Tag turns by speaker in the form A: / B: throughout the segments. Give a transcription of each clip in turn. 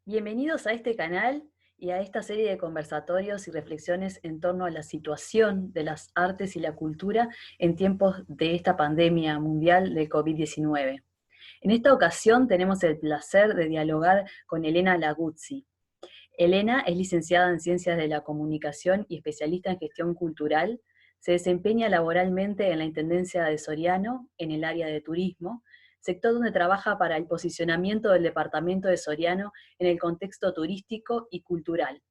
A: Bienvenidos a este canal y a esta serie de conversatorios y reflexiones en torno a la situación de las artes y la cultura en tiempos de esta pandemia mundial de COVID-19. En esta ocasión tenemos el placer de dialogar con Elena Laguzzi. Elena es licenciada en Ciencias de la Comunicación y especialista en Gestión Cultural. Se desempeña laboralmente en la Intendencia de Soriano, en el área de turismo, sector donde trabaja para el posicionamiento del departamento de Soriano en el contexto turístico y cultural.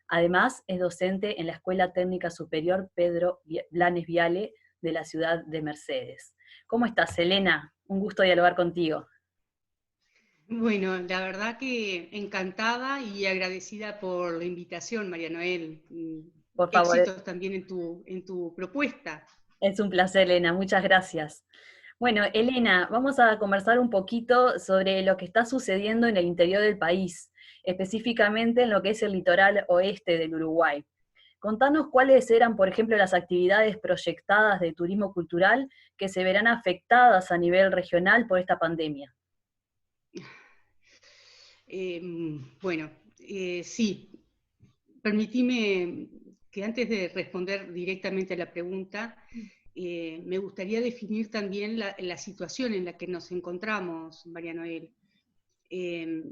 A: Además, es docente en la Escuela Técnica Superior Pedro Blanes Viale de la ciudad de Mercedes. ¿Cómo estás, Elena? Un gusto dialogar contigo.
B: Bueno, la verdad que encantada y agradecida por la invitación, María Noel.
A: Por favor,
B: Éxitos también en tu propuesta.
A: es un placer, Elena. Muchas gracias. Bueno, Elena, vamos a conversar un poquito sobre lo que está sucediendo en el interior del país, específicamente en lo que es el litoral oeste del Uruguay. Contanos cuáles eran, por ejemplo, las actividades proyectadas de turismo cultural que se verán afectadas a nivel regional por esta pandemia.
B: Eh, bueno, sí, permitime que antes de responder directamente a la pregunta, me gustaría definir también la situación en la que nos encontramos, María Noel. Eh,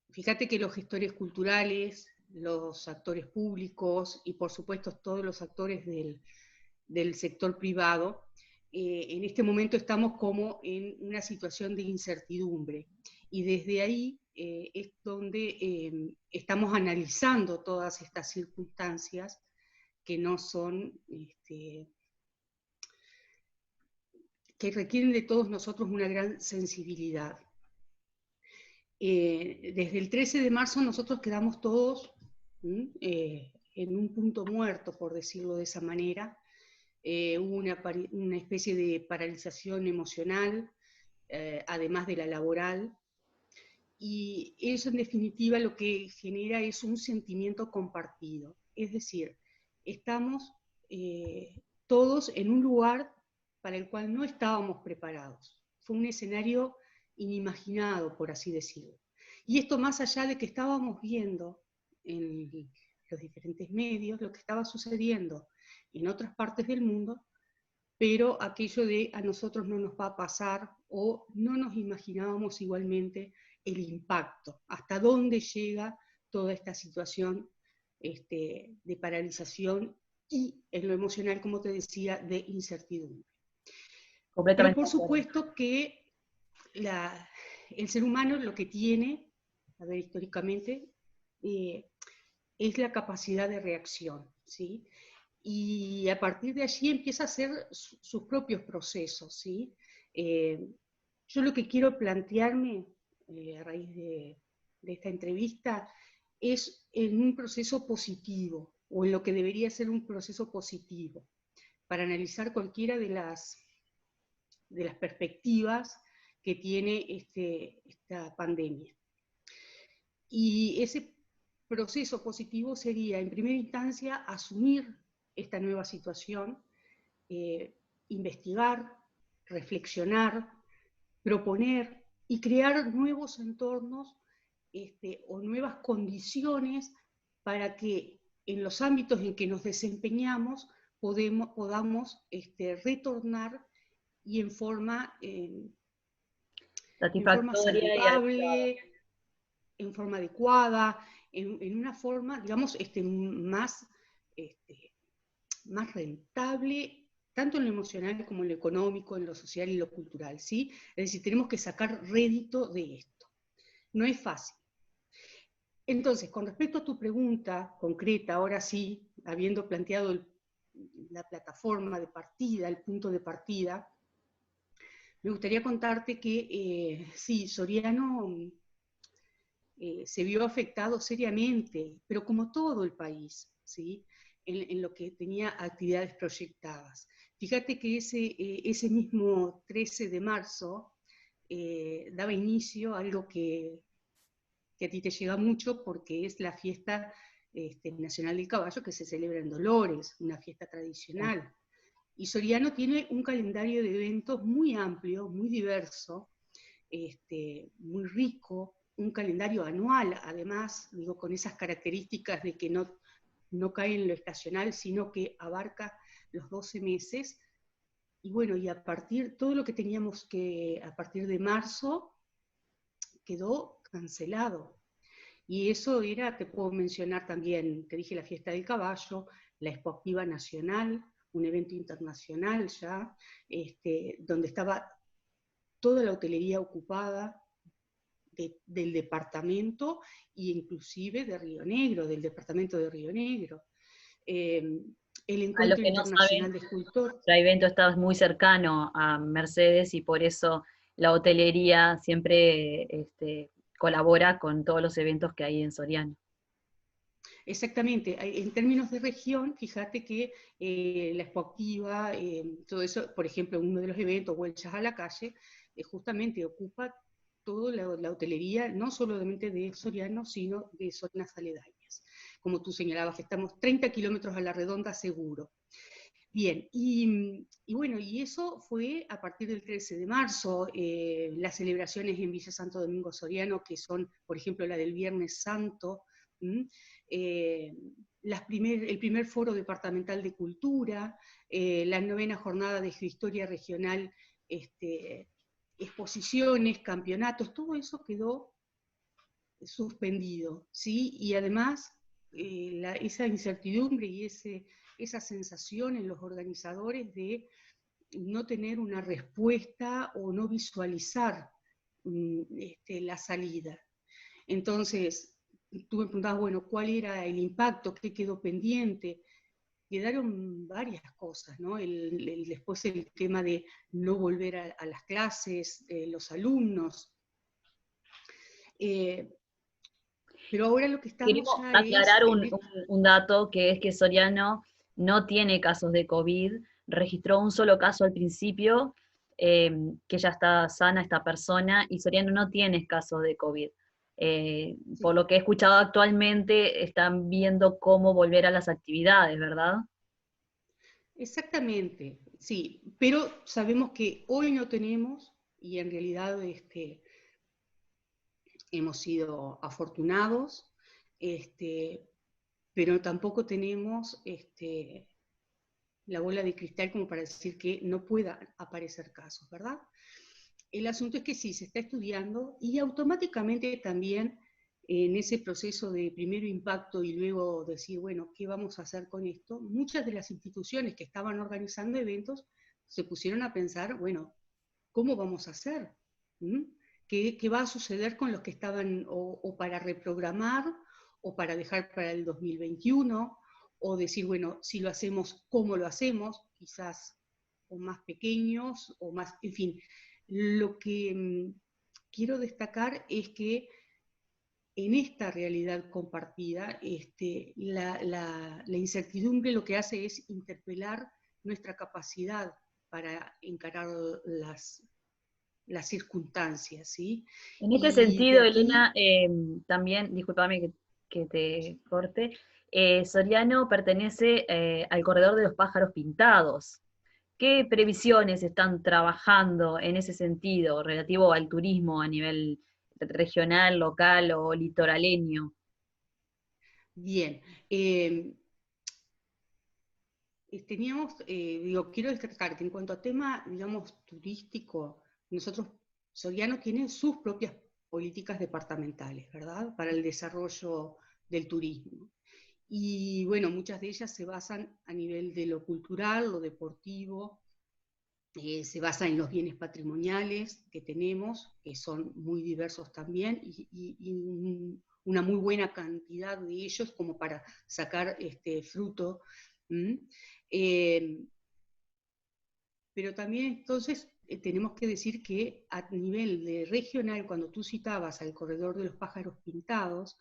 B: Fíjate que los gestores culturales, los actores públicos y por supuesto todos los actores del sector privado, en este momento estamos como en una situación de incertidumbre. Y desde ahí es donde estamos analizando todas estas circunstancias que no son, que requieren de todos nosotros una gran sensibilidad. Desde el 13 de marzo nosotros quedamos todos en un punto muerto, por decirlo de esa manera. Hubo una especie de paralización emocional, además de la laboral, y eso en definitiva lo que genera es un sentimiento compartido. Es decir, estamos todos en un lugar para el cual no estábamos preparados. Fue un escenario inimaginado, por así decirlo. Y esto más allá de que estábamos viendo en los diferentes medios lo que estaba sucediendo en otras partes del mundo, pero aquello de a nosotros no nos va a pasar o no nos imaginábamos igualmente el impacto, hasta dónde llega toda esta situación de paralización y en lo emocional, como te decía, de incertidumbre. Pero
A: Completamente
B: por
A: de acuerdo.
B: supuesto que el ser humano lo que tiene, a ver, históricamente, eh, es la capacidad de reacción, ¿sí? Y a partir de allí empieza a hacer sus propios procesos, ¿sí? Eh, yo lo que quiero plantearme a raíz de esta entrevista es en un proceso positivo, o en lo que debería ser un proceso positivo, para analizar cualquiera de las perspectivas que tiene esta pandemia. Y ese proceso positivo sería, en primera instancia, asumir esta nueva situación, eh, investigar, reflexionar, proponer y crear nuevos entornos o nuevas condiciones para que en los ámbitos en que nos desempeñamos podamos retornar y en forma
A: Satisfactoria y adecuada.
B: saludable, en forma adecuada, en una forma, digamos, este, más rentable, tanto en lo emocional como en lo económico, en lo social y lo cultural, ¿sí? Es decir, tenemos que sacar rédito de esto. No es fácil. Entonces, con respecto a tu pregunta concreta, ahora sí, habiendo planteado la plataforma de partida, el punto de partida, me gustaría contarte que sí, Soriano se vio afectado seriamente, pero como todo el país, ¿sí? En lo que tenía actividades proyectadas. Fíjate que ese mismo 13 de marzo daba inicio a algo que a ti te llega mucho porque es la fiesta nacional del caballo que se celebra en Dolores, una fiesta tradicional. Y Soriano tiene un calendario de eventos muy amplio, muy diverso, muy rico, un calendario anual, además, digo, con esas características de que no cae en lo estacional, sino que abarca los 12 meses. Y bueno, y todo lo que teníamos que, a partir de marzo, quedó cancelado. Y eso era, te puedo mencionar también, te dije, la fiesta del caballo, la Expo Activa Nacional, un evento internacional ya, donde estaba toda la hotelería ocupada del departamento e inclusive de Río Negro, del departamento de Río Negro. El
A: A los
B: Encuentro
A: que no
B: Internacional
A: saben,
B: de Escultores.
A: el evento está muy cercano a Mercedes y por eso la hotelería siempre colabora con todos los eventos que hay en Soriano.
B: Exactamente, en términos de región, fíjate que la Expo Activa, todo eso, por ejemplo, uno de los eventos, Huellas a la Calle, justamente ocupa toda la hotelería, no solamente de Soriano, sino de zonas aledañas. Como tú señalabas, que estamos 30 kilómetros a la redonda seguro. Bien, y bueno, y eso fue a partir del 13 de marzo, las celebraciones en Villa Santo Domingo Soriano, que son, por ejemplo, la del Viernes Santo, eh, el primer foro departamental de cultura, la 9ª jornada de historia regional, exposiciones, campeonatos, todo eso quedó suspendido, ¿sí? Y además esa incertidumbre y esa sensación en los organizadores de no tener una respuesta o no visualizar la salida. Entonces, tú me preguntabas, bueno, ¿cuál era el impacto? ¿Qué quedó pendiente? Quedaron varias cosas, ¿no? Después el tema de no volver a las clases, los alumnos. Pero ahora lo que estamos
A: Queremos
B: ya es
A: aclarar
B: en
A: un dato, que es que Soriano no tiene casos de COVID, registró un solo caso al principio, que ya está sana esta persona, y Soriano no tiene casos de COVID. Por
B: sí,
A: lo que he escuchado actualmente, están viendo cómo volver a las actividades, ¿verdad?
B: exactamente, sí, pero sabemos que hoy no tenemos, y en realidad hemos sido afortunados, pero tampoco tenemos la bola de cristal como para decir que no puedan aparecer casos, ¿verdad? El asunto es que sí, se está estudiando y automáticamente también en ese proceso de primero impacto y luego decir, bueno, ¿qué vamos a hacer con esto? Muchas de las instituciones que estaban organizando eventos se pusieron a pensar, bueno, ¿cómo vamos a hacer? ¿Mm? ¿Qué va a suceder con los que estaban o para reprogramar o para dejar para el 2021? O decir, bueno, si lo hacemos, ¿cómo lo hacemos? Quizás o más pequeños o más, en fin. Lo que quiero destacar es que en esta realidad compartida, la incertidumbre lo que hace es interpelar nuestra capacidad para encarar las circunstancias, ¿sí?
A: En este
B: Y de
A: sentido, Elena,
B: aquí,
A: también, discúlpame que te corte, Soriano pertenece al corredor de los pájaros pintados. ¿Qué previsiones están trabajando en ese sentido, relativo al turismo a nivel regional, local o litoraleño?
B: bien, teníamos, digo, quiero destacar que en cuanto a tema, digamos, turístico, nosotros, Soriano tiene sus propias políticas departamentales, ¿verdad? Para el desarrollo del turismo. Y bueno, muchas de ellas se basan a nivel de lo cultural, lo deportivo, se basa en los bienes patrimoniales que tenemos, que son muy diversos también, y una muy buena cantidad de ellos como para sacar fruto. Eh, pero también entonces tenemos que decir que a nivel de regional, cuando tú citabas al corredor de los pájaros pintados,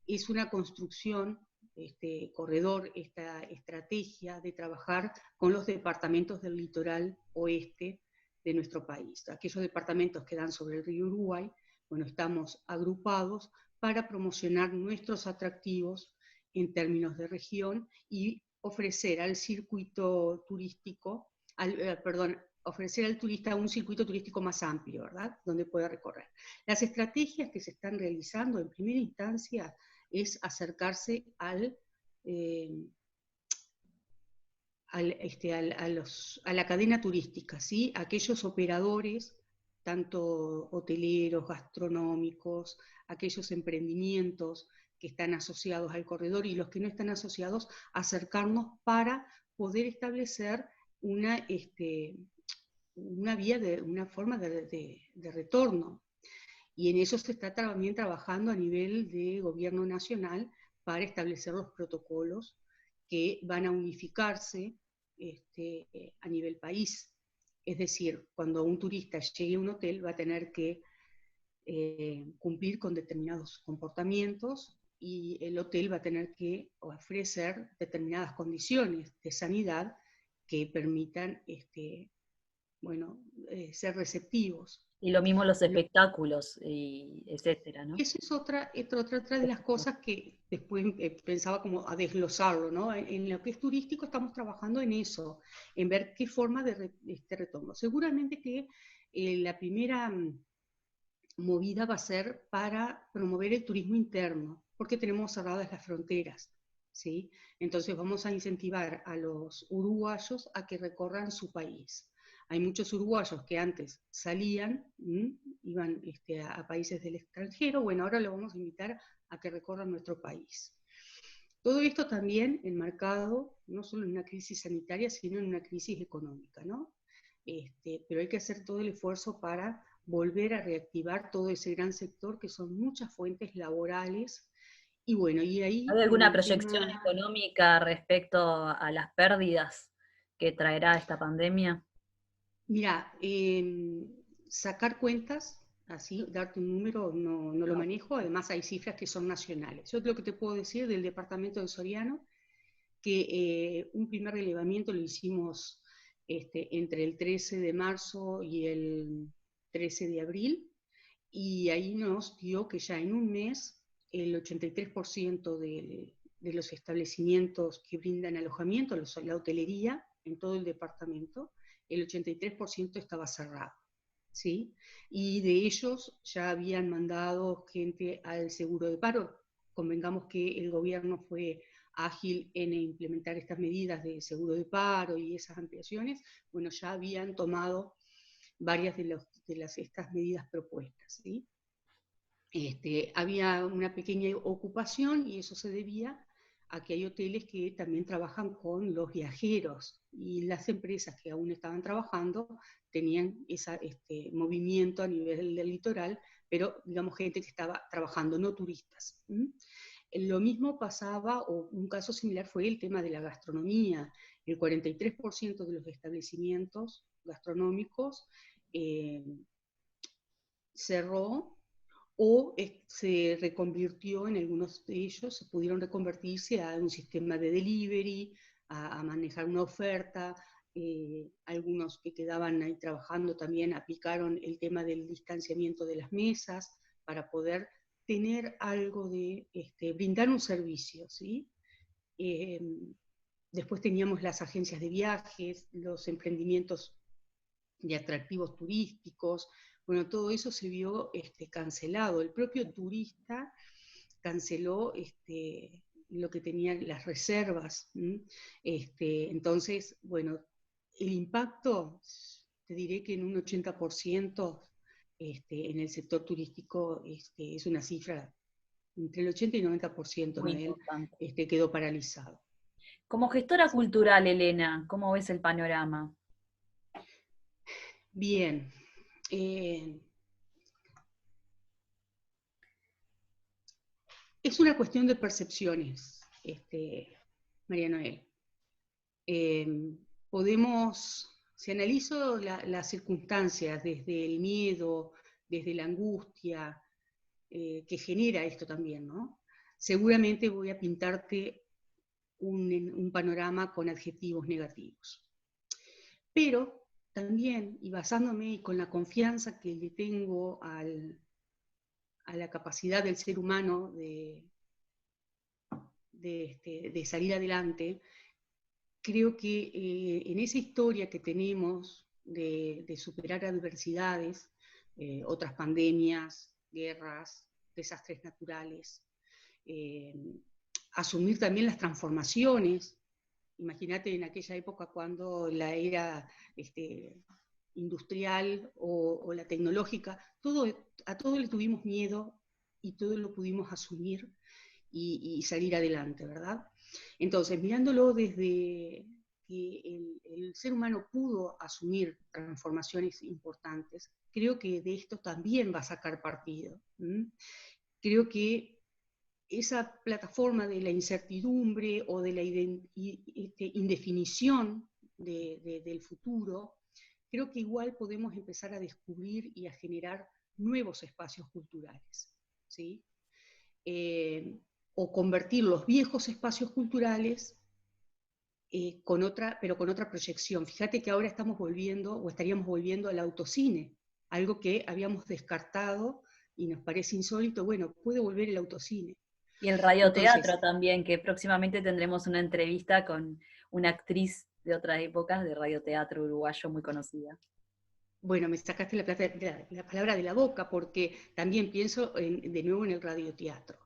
B: es una construcción, este corredor, esta estrategia de trabajar con los departamentos del litoral oeste de nuestro país. Aquellos departamentos que dan sobre el río Uruguay, bueno, estamos agrupados para promocionar nuestros atractivos en términos de región y ofrecer al circuito turístico, perdón, ofrecer al turista un circuito turístico más amplio, ¿verdad? Donde pueda recorrer. Las estrategias que se están realizando en primera instancia es acercarse a la cadena turística, ¿sí? Aquellos operadores, tanto hoteleros, gastronómicos, aquellos emprendimientos que están asociados al corredor y los que no están asociados, acercarnos para poder establecer una vía, una forma de retorno. Y en eso se está también trabajando a nivel de gobierno nacional para establecer los protocolos que van a unificarse a nivel país. Es decir, cuando un turista llegue a un hotel va a tener que cumplir con determinados comportamientos y el hotel va a tener que ofrecer determinadas condiciones de sanidad que permitan ser receptivos.
A: Y lo mismo los espectáculos, y etcétera, ¿no?
B: Eso es otra de las cosas que después pensaba como a desglosarlo, ¿no? En lo que es turístico estamos trabajando en eso, en ver qué forma de retorno. Seguramente que la primera movida va a ser para promover el turismo interno, porque tenemos cerradas las fronteras, ¿sí? Entonces vamos a incentivar a los uruguayos a que recorran su país. Hay muchos uruguayos que antes salían, iban a países del extranjero, bueno, ahora lo vamos a invitar a que recorran nuestro país. Todo esto también enmarcado no solo en una crisis sanitaria, sino en una crisis económica, ¿no? Pero hay que hacer todo el esfuerzo para volver a reactivar todo ese gran sector que son muchas fuentes laborales. Y bueno, y ahí
A: ¿Hay
B: en
A: alguna
B: el
A: proyección
B: tema,
A: económica respecto a las pérdidas que traerá esta pandemia?
B: mira, sacar cuentas, así, darte un número, no lo manejo, además hay cifras que son nacionales. Yo lo que te puedo decir del departamento de Soriano, que un primer relevamiento lo hicimos entre el 13 de marzo y el 13 de abril, y ahí nos dio que ya en un mes el 83% de los establecimientos que brindan alojamiento, la hotelería en todo el departamento, el 83% estaba cerrado, ¿sí? Y de ellos ya habían mandado gente al seguro de paro. Convengamos que el gobierno fue ágil en implementar estas medidas de seguro de paro y esas ampliaciones. Bueno, ya habían tomado varias de estas medidas propuestas, ¿sí? Había una pequeña ocupación y eso se debía a que hay hoteles que también trabajan con los viajeros y las empresas que aún estaban trabajando tenían ese movimiento a nivel del litoral, pero digamos gente que estaba trabajando, no turistas. Lo mismo pasaba, o un caso similar fue el tema de la gastronomía. El 43% de los establecimientos gastronómicos cerró o se reconvirtió en algunos de ellos, se pudieron reconvertirse a un sistema de delivery, a manejar una oferta. Algunos que quedaban ahí trabajando también aplicaron el tema del distanciamiento de las mesas para poder tener algo de brindar un servicio, ¿sí? Después teníamos las agencias de viajes, los emprendimientos de atractivos turísticos. Bueno, todo eso se vio cancelado. El propio turista canceló lo que tenían las reservas. Entonces, bueno, el impacto, te diré que en un 80% en el sector turístico es una cifra, entre el 80 y 90%,
A: Muy
B: Noel,
A: importante.
B: quedó paralizado.
A: Como gestora cultural, Elena, ¿cómo ves el panorama?
B: Bien. Es una cuestión de percepciones, María Noel. Si analizo las circunstancias desde el miedo, desde la angustia que genera esto también, ¿no? Seguramente voy a pintarte un panorama con adjetivos negativos. Pero también, y basándome y con la confianza que le tengo a la capacidad del ser humano de salir adelante, creo que en esa historia que tenemos de superar adversidades, otras pandemias, guerras, desastres naturales, asumir también las transformaciones. Imagínate en aquella época cuando la era industrial o la tecnológica, a todo le tuvimos miedo y todo lo pudimos asumir y salir adelante, ¿verdad? Entonces, mirándolo desde que el ser humano pudo asumir transformaciones importantes, creo que de esto también va a sacar partido. Creo que esa plataforma de la incertidumbre o de la indefinición del futuro, creo que igual podemos empezar a descubrir y a generar nuevos espacios culturales, ¿sí? O convertir los viejos espacios culturales pero con otra proyección. Fíjate que ahora estamos volviendo, o estaríamos volviendo al autocine, algo que habíamos descartado y nos parece insólito. Bueno, puede volver el autocine.
A: Y el radioteatro también, que próximamente tendremos una entrevista con una actriz de otras épocas de radioteatro uruguayo muy conocida.
B: Bueno, me sacaste la palabra de la boca, porque también pienso de nuevo en el radioteatro.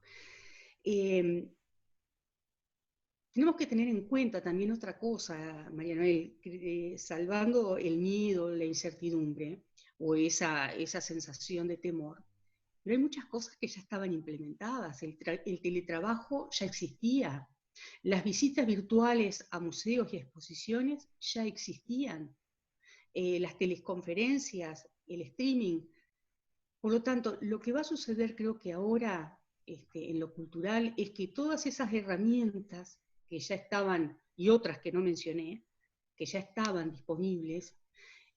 B: Tenemos que tener en cuenta también otra cosa, María Noel, salvando el miedo, la incertidumbre o esa sensación de temor. Pero hay muchas cosas que ya estaban implementadas. El teletrabajo ya existía. Las visitas virtuales a museos y exposiciones ya existían. Las teleconferencias, el streaming. Por lo tanto, lo que va a suceder creo que ahora en lo cultural es que todas esas herramientas que ya estaban, y otras que no mencioné, que ya estaban disponibles,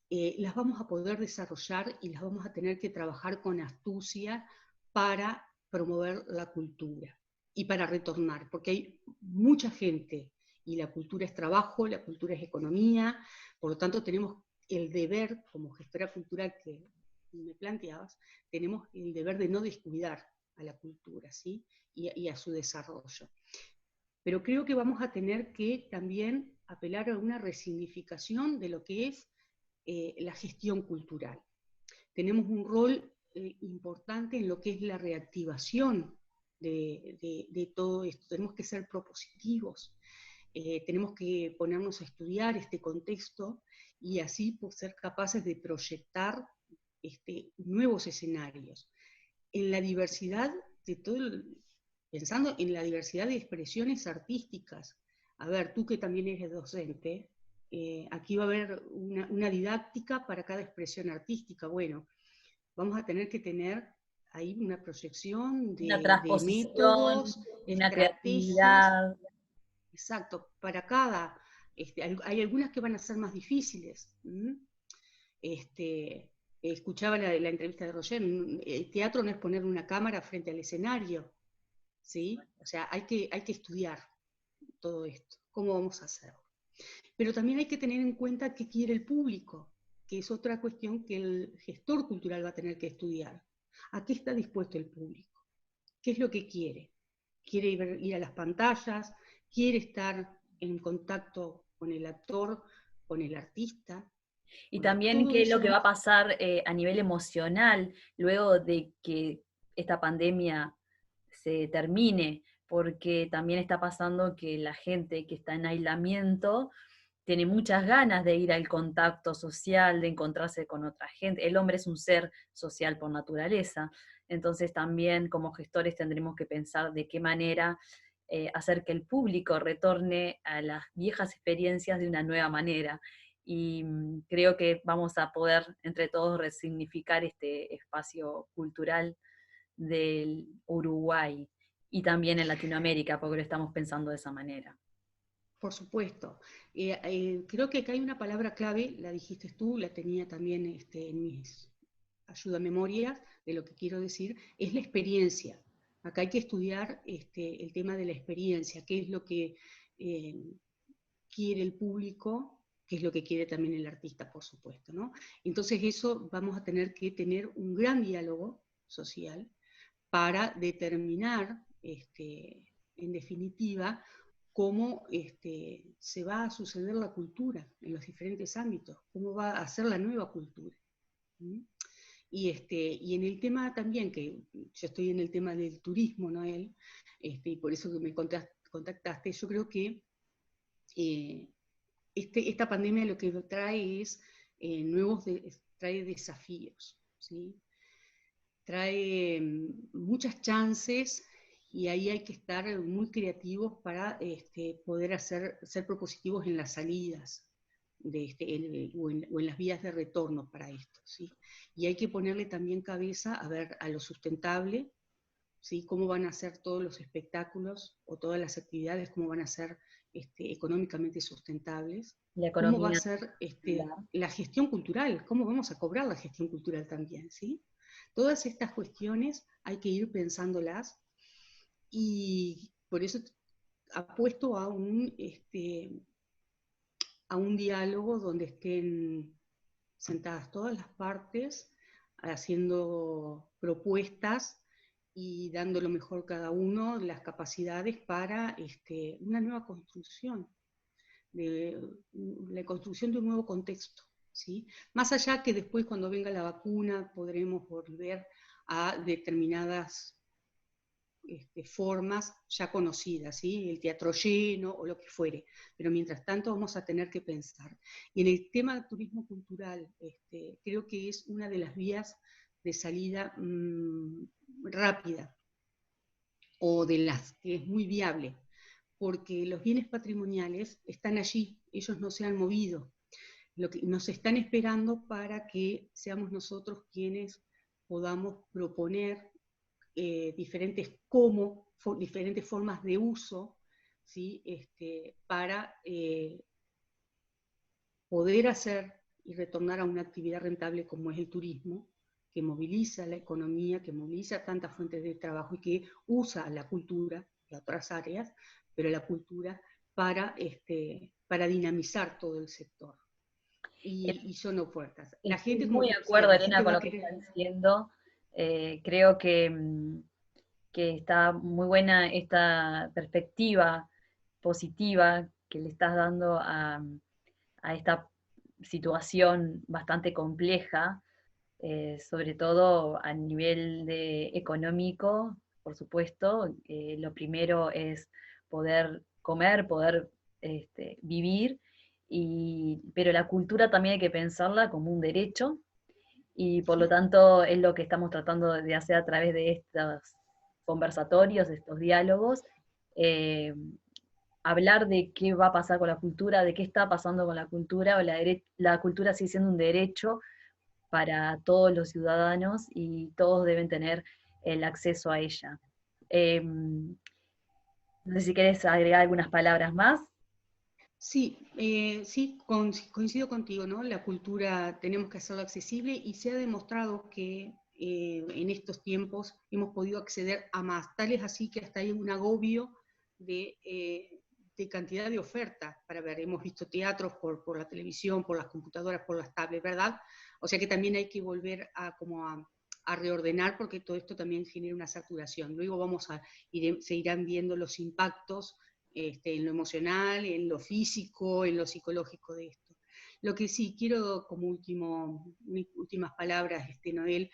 B: las vamos a poder desarrollar y las vamos a tener que trabajar con astucia para promover la cultura y para retornar, porque hay mucha gente y la cultura es trabajo, la cultura es economía, por lo tanto tenemos el deber, como gestora cultural que me planteabas, tenemos el deber de no descuidar a la cultura, ¿sí? y a su desarrollo. Pero creo que vamos a tener que también apelar a una resignificación de lo que es la gestión cultural. Tenemos un rol importante en lo que es la reactivación de todo esto. Tenemos que ser propositivos, tenemos que ponernos a estudiar este contexto y así ser capaces de proyectar nuevos escenarios. En la diversidad de todo, pensando en la diversidad de expresiones artísticas. A ver, tú que también eres docente, aquí va a haber una didáctica para cada expresión artística. Bueno, vamos a tener que tener ahí una proyección
A: Una
B: de
A: transposición,
B: métodos,
A: una
B: estrategias.
A: creatividad.
B: Exacto, para cada. Hay algunas que van a ser más difíciles. Escuchaba la entrevista de Roger, el teatro no es poner una cámara frente al escenario, ¿sí? O sea, hay que estudiar todo esto, cómo vamos a hacerlo. Pero también hay que tener en cuenta qué quiere el público, que es otra cuestión que el gestor cultural va a tener que estudiar. ¿A qué está dispuesto el público? ¿Qué es lo que quiere? ¿Quiere ir a las pantallas? ¿Quiere estar en contacto con el actor, con el artista?
A: Y
B: Bueno,
A: también
B: todo
A: qué es lo
B: eso.
A: que va a pasar a nivel emocional luego de que esta pandemia se termine, porque también está pasando que la gente que está en aislamiento tiene muchas ganas de ir al contacto social, de encontrarse con otra gente. El hombre es un ser social por naturaleza, entonces también como gestores tendremos que pensar de qué manera hacer que el público retorne a las viejas experiencias de una nueva manera. Y creo que vamos a poder entre todos resignificar este espacio cultural del Uruguay y también en Latinoamérica, porque lo estamos pensando de esa manera.
B: Por supuesto. Creo que acá hay una palabra clave, la dijiste tú, la tenía también en mis ayuda a memoria de lo que quiero decir, es la experiencia. Acá hay que estudiar el tema de la experiencia, qué es lo que quiere el público, qué es lo que quiere también el artista, por supuesto, ¿no? Entonces eso vamos a tener que tener un gran diálogo social para determinar, en definitiva, cómo se va a suceder la cultura en los diferentes ámbitos, cómo va a ser la nueva cultura. ¿Mm? Y en el tema también, que yo estoy en el tema del turismo, Noel, y por eso que me contactaste, yo creo que esta pandemia lo que trae es trae desafíos, ¿sí? Trae muchas chances y ahí hay que estar muy creativos para poder ser propositivos en las salidas o en las vías de retorno para esto, ¿sí? Y hay que ponerle también cabeza a lo sustentable, ¿sí? Cómo van a ser todos los espectáculos o todas las actividades, cómo van a ser económicamente sustentables,
A: La
B: cómo va a
A: economía
B: ser
A: circular.
B: la gestión cultural, cómo vamos a cobrar la gestión cultural también, ¿sí? Todas estas cuestiones hay que ir pensándolas y por eso apuesto a un diálogo donde estén sentadas todas las partes, haciendo propuestas y dando lo mejor cada uno, las capacidades para una nueva construcción, la construcción de un nuevo contexto, ¿sí? Más allá que después cuando venga la vacuna podremos volver a determinadas formas ya conocidas, ¿sí? El teatro lleno o lo que fuere, pero mientras tanto vamos a tener que pensar. Y en el tema del turismo cultural, creo que es una de las vías de salida rápida o de las que es muy viable, porque los bienes patrimoniales están allí, ellos no se han movido, lo que nos están esperando para que seamos nosotros quienes podamos proponer diferentes formas de uso, ¿sí? Para poder hacer y retornar a una actividad rentable como es el turismo, que moviliza la economía, que moviliza tantas fuentes de trabajo y que usa la cultura y otras áreas, pero la cultura para dinamizar todo el sector. Y son ofertas. La
A: Estoy
B: gente, como
A: muy
B: te
A: de
B: decía,
A: acuerdo,
B: la
A: Elena,
B: gente
A: con
B: va a
A: lo que está
B: querer.
A: diciendo. Creo que está muy buena esta perspectiva positiva que le estás dando a esta situación bastante compleja, sobre todo a nivel económico, por supuesto. Lo primero es poder comer, poder vivir, pero la cultura también hay que pensarla como un derecho, y por lo
B: Sí,
A: tanto es lo que estamos tratando de hacer a través de estos conversatorios, de estos diálogos. eh, Hablar de qué va a pasar con la cultura, de qué está pasando con la cultura, o la cultura sigue siendo un derecho para todos los ciudadanos y todos deben tener el acceso a ella. No sé si querés agregar algunas palabras más.
B: sí, sí, coincido contigo, ¿no? La cultura tenemos que hacerla accesible y se ha demostrado que en estos tiempos hemos podido acceder a más. Tal es así que hasta hay un agobio de cantidad de ofertas para ver. Hemos visto teatros por la televisión, por las computadoras, por las tablets, ¿verdad? O sea que también hay que volver a reordenar porque todo esto también genera una saturación. Luego se irán viendo los impactos en lo emocional, en lo físico, en lo psicológico de esto. Lo que sí quiero como mis últimas palabras, Noel,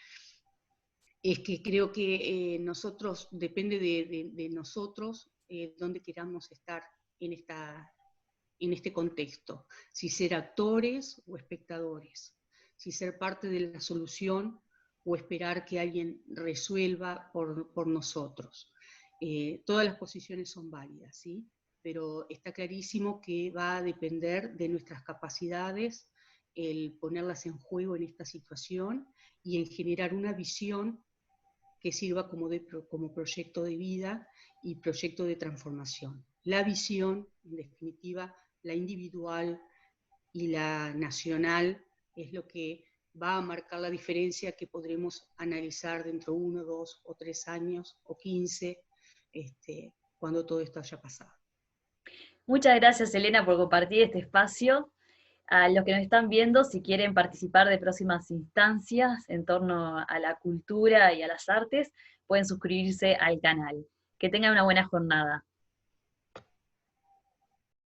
B: es que creo que nosotros, depende de nosotros, dónde queramos estar en este contexto, si ser actores o espectadores, si ser parte de la solución o esperar que alguien resuelva por nosotros. Todas las posiciones son válidas, ¿sí? Pero está clarísimo que va a depender de nuestras capacidades el ponerlas en juego en esta situación y en generar una visión que sirva como proyecto de vida y proyecto de transformación. La visión, en definitiva, la individual y la nacional, es lo que va a marcar la diferencia que podremos analizar dentro de 1, 2 o 3 años o 15, cuando todo esto haya pasado.
A: Muchas gracias, Elena, por compartir este espacio. A los que nos están viendo, si quieren participar de próximas instancias en torno a la cultura y a las artes, pueden suscribirse al canal. Que tengan una buena jornada.